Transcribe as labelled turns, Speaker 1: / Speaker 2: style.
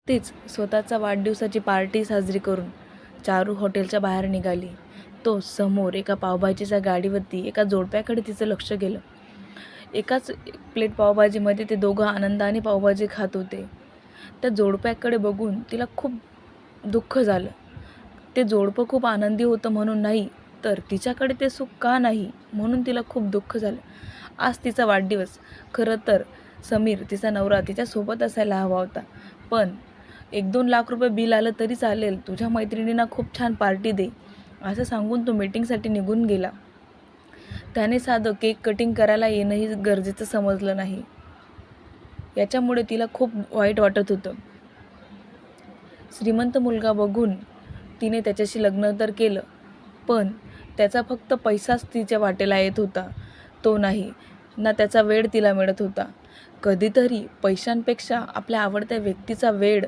Speaker 1: तीच स्वतःचा वाढदिवसाची पार्टी साजरी करून चारू हॉटेलच्या बाहेर निघाली. तो समोर एका पावभाजीच्या गाडीवरती एका जोडप्याकडे तिचं लक्ष गेलं. एकाच प्लेट पावभाजीमध्ये ते दोघं आनंदाने पावभाजी खात होते. त्या जोडप्याकडे बघून तिला खूप दुःख झालं. ते जोडपं खूप आनंदी होतं म्हणून नाही, तर तिच्याकडे ते सुख का नाही म्हणून तिला खूप दुःख झालं. आज तिचा वाढदिवस. खरं तर समीर, तिचा नवरा, तिच्यासोबत असायला हवा होता. पण 1-2 लाख रुपये बिल आलं तरी चालेल, तुझ्या मैत्रिणींना खूप छान पार्टी दे, असं सांगून तो मीटिंगसाठी निघून गेला. त्याने साधं केक कटिंग करायला येणंही गरजेचं समजलं नाही. याच्यामुळे तिला खूप वाईट वाटत होतं. श्रीमंत मुलगा बघून तिने त्याच्याशी लग्न तर केलं, पण त्याचा फक्त पैसाच तिच्या वाटेला येत होता. तो नाही ना त्याचा वेळ तिला मिळत होता. कधीतरी पैशांपेक्षा आपल्या आवडत्या व्यक्तीचा वेळ